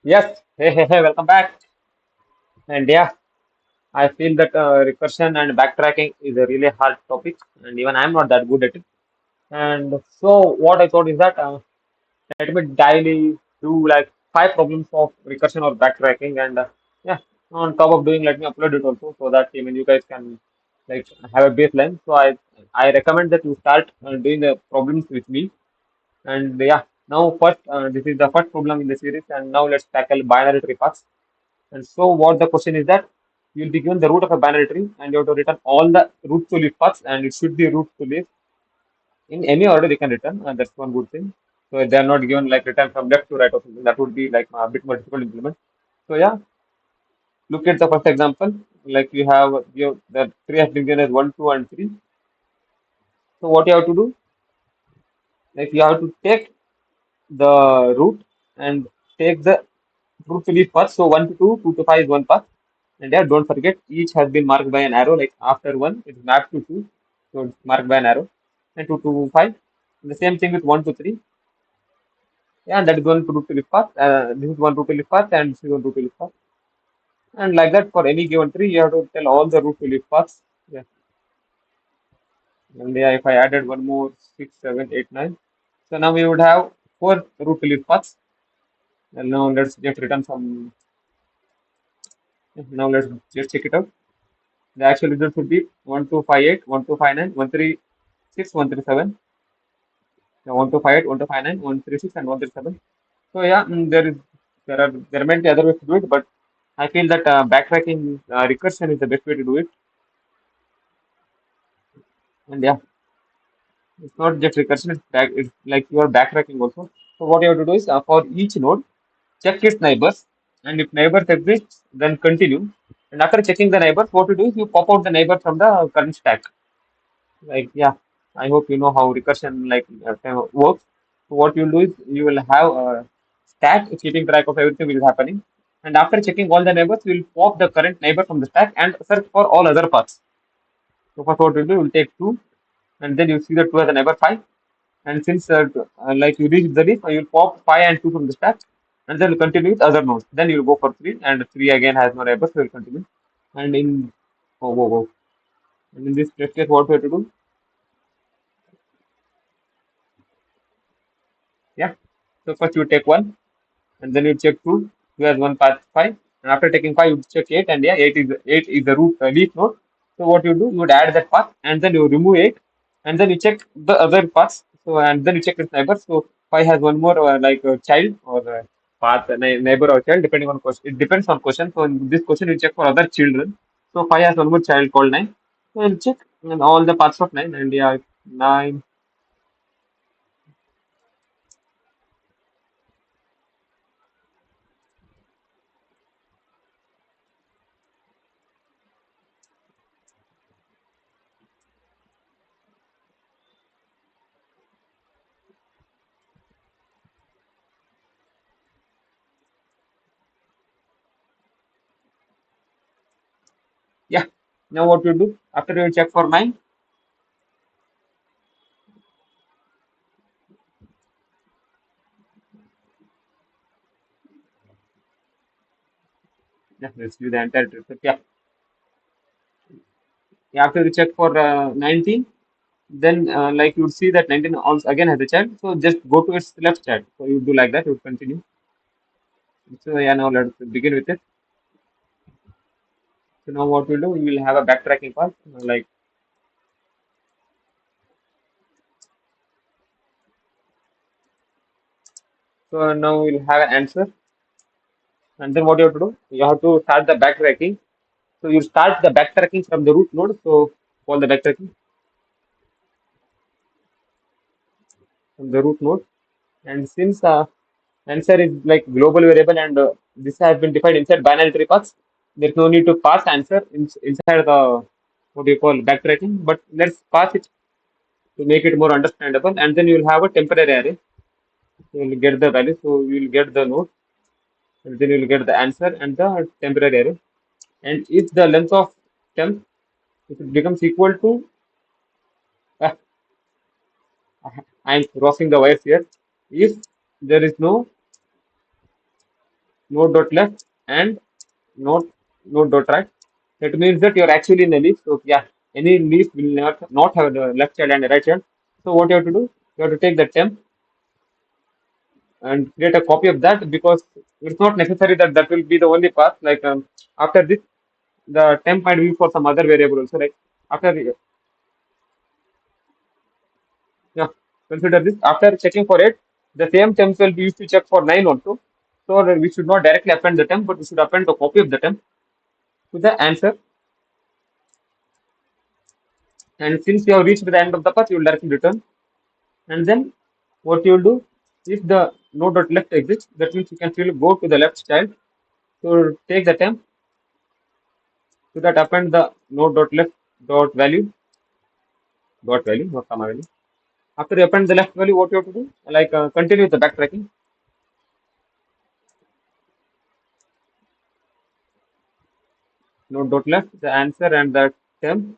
Yes, hey, welcome back. And yeah, I feel that recursion and backtracking is a really hard topic, and even I'm not that good at it. And so, what I thought is that let me daily do like five problems of recursion or backtracking, and yeah, on top of doing, let me upload it also so that even you guys can like have a baseline. So I recommend that you start doing the problems with me. And yeah, now first this is the first problem in the series, and now let's tackle binary tree paths. And so what the question is that you'll be given the root of a binary tree and you have to return all the root to leaf paths and it should be root to leaf in any order they can return and that's one good thing. So if they are not given like return from left to right or something, that would be like a bit more difficult to implement. So yeah, look at the first example. Like you the tree has been given as 1, 2, and 3. So what you have to do, like you have to take the root and take the root to leaf path. So 1 to 2, 2 to 5 is one path. And yeah, don't forget, each has been marked by an arrow. Like after 1, it's mapped to 2. So it's marked by an arrow. And 2 to 5. The same thing with 1 to 3. Yeah, and that is one root to leaf path. This is one root to leaf path and this is one root to leaf path. And like that, for any given tree, you have to tell all the root to leaf paths. Yeah. And yeah, if I added one more, 6, 7, 8, 9. So now we would have 4 root to leaf paths. And now let's just return some. Now let's just check it out. The actual result would be 1258, 1259, 136, 137. Yeah, 1258, 1259, 136, and 137. So yeah, there might be other ways to do it, but I feel that backtracking recursion is the best way to do it. And yeah, it's not just recursion; it's like you are backtracking also. So what you have to do is for each node, check its neighbors, and if neighbors exist, then continue. And after checking the neighbors, what you do is you pop out the neighbor from the current stack. Like yeah, I hope you know how recursion like kind of works. So what you'll do is you will have a stack keeping track of everything which is happening, and after checking all the neighbors, you'll pop the current neighbor from the stack and search for all other paths. So first what you'll do, you'll take two, and then you see the two as a neighbor five, and since like you reach the leaf, you'll pop five and two from the stack, and then you'll continue with other nodes. Then you'll go for three, and three again has no neighbors, so you'll continue. And in whoa. And in this case, what we have to do? Yeah. So first you take one, and then you check two. Two has one path five, and after taking five, you check eight, and yeah, eight is the root leaf node. So what you do, you would add that path, and then you remove eight, and then you check the other paths. So and then you check its neighbor. So five has one more like a child or path neighbor or child depending on question. It depends on question. So in this question, you check for other children. So five has one more child called nine. So you check and all the paths of nine, and yeah, nine. Yeah. Now what you do after you check for nine? Yeah, let's do the entire trip. Yeah. After you check for 19, then like you would see that 19 also again has a child. So just go to its left child. So you do like that. You continue. So yeah, now let's begin with it. So now what we'll do, we will have a backtracking part. Like so now we'll have an answer. And then what you have to do, you have to start the backtracking. So you start the backtracking from the root node. So call the backtracking from the root node. And since answer is like global variable and this has been defined inside binary tree paths, there's no need to pass answer inside the what do you call backtracking. But let's pass it to make it more understandable. And then you'll have a temporary array. You'll get the value, so you'll get the node, and then you'll get the answer and the temporary array. And if the length of temp if it becomes equal to uh, I'm crossing the wires here. If there is no node dot left and node node dot right. That means that you're actually in a leaf. So yeah, any leaf will not have the left child and the right child. So what you have to do, you have to take the temp and create a copy of that, because it's not necessary that that will be the only path. Like after this, the temp might be for some other variable also. Like after, yeah, consider this. After checking for 8, the same temp will be used to check for 9 also. So that we should not directly append the temp, but we should append a copy of the temp to the answer. And since you have reached the end of the path, you will directly return. And then what you will do, if the node dot left exists, that means you can still go to the left child. So take the temp, to that append the node dot left dot value, not comma value. After you append the left value, what you have to do? Like continue with the backtracking. Node dot left, the answer and the temp.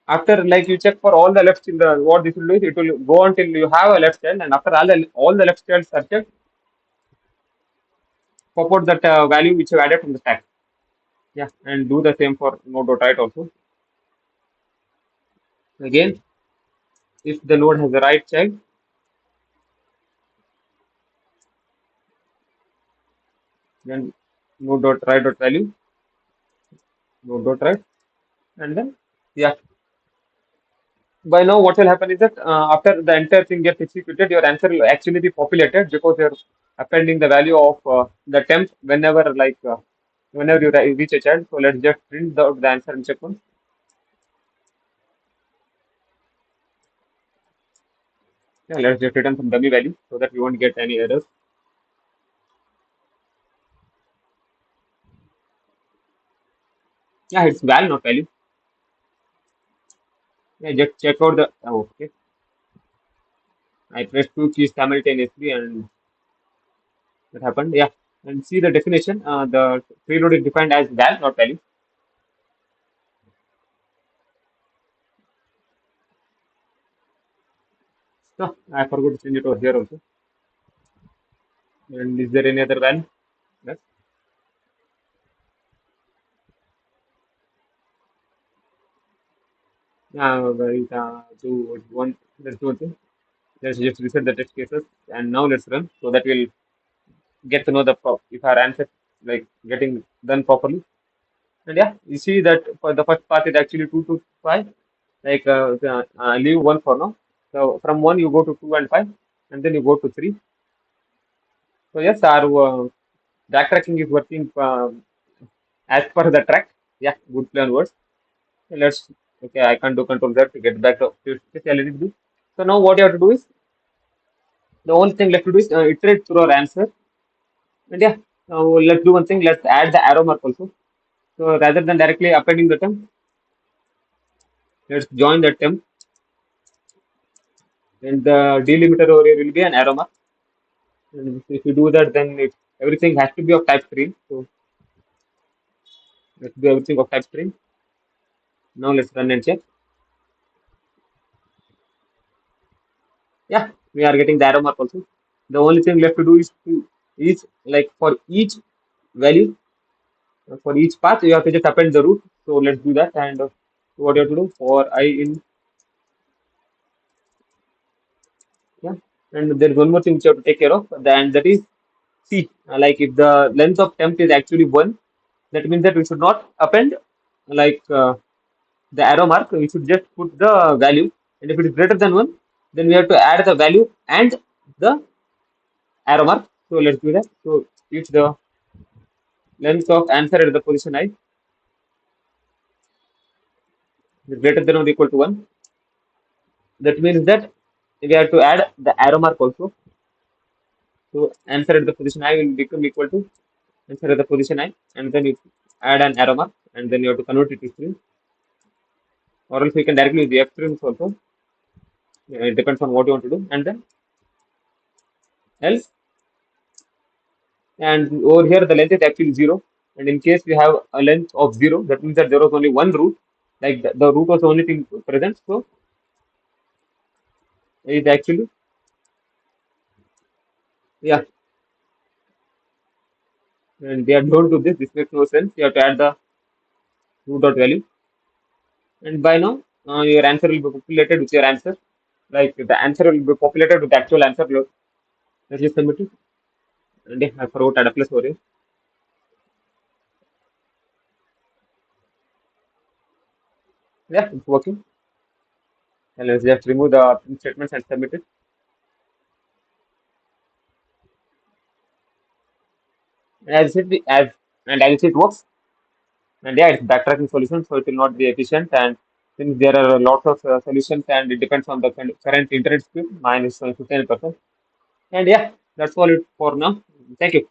After, like, you check for all the lefts in the, what this will do is it will go until you have a left child, and after all the left childs are checked, pop out that value which you added from the stack. Yeah, and do the same for node dot right also. Again, if the node has the right child, then node dot right dot value, node dot right, and then yeah. By now, what will happen is that after the entire thing gets executed, your answer will actually be populated, because you're appending the value of the temp whenever, like whenever you reach a child. So let's just print the answer and check one. Yeah, let's just return some dummy value so that we won't get any errors. Yeah, it's val, not value. Yeah, just check out the. Oh, okay. I pressed two keys simultaneously and that happened. Yeah, and see the definition. The preload is defined as val, not value. So I forgot to change it over here also. And is there any other value? Yes. Right, do one. Let's do one thing. Let's just reset the test cases and now let's run, so that we'll get to know the if our answer like getting done properly. And yeah, you see that for the first part is actually 2 to 5. Like leave 1 for now. So from 1 you go to 2 and 5, and then you go to 3. So yes, our backtracking is working as per the track. Yeah, good plan words. Let's, okay, I can't do control there to get back to let it do. So now what you have to do is, the only thing left to do is iterate through our answer. And yeah, now let's do one thing. Let's add the arrow mark also. So rather than directly appending the term, let's join the term, and the delimiter over here will be an arrow mark. And if you do that, then everything has to be of type string. So let's do everything of type string. Now let's run and check. Yeah, we are getting the arrow mark also. The only thing left to do is like for each value, for each path, you have to just append the root. So let's do that. And what you have to do for I in, yeah. And there is one more thing which you have to take care of, and that is C. Like if the length of temp is actually 1, that means that we should not append like the arrow mark. We should just put the value. And if it is greater than 1, then we have to add the value and the arrow mark. So let's do that. So if the length of answer at the position I is greater than or equal to 1, that means that we have to add the arrow mark also. So answer at the position I will become equal to answer at the position I, and then you add an arrow mark, and then you have to convert it to string, or else you can directly use the F strings also. It depends on what you want to do, and then else. And over here, the length is actually 0. And in case we have a length of 0, that means that there was only one root, like the root was the only thing present. So it actually, yeah, and they are don't do this. This makes no sense. You have to add the root dot value, and by now your answer will be populated with your answer. Like the answer will be populated with the actual answer. Look, let's just submit it. And yeah, I forgot to add a plus over here. Yeah, it's working. And let's just remove the print statements and submit it. And as it as and as it works. And yeah, it's backtracking solution, so it will not be efficient. And since there are lots of solutions, and it depends on the current internet speed, mine is 15%. And yeah, that's all it for now. Thank you.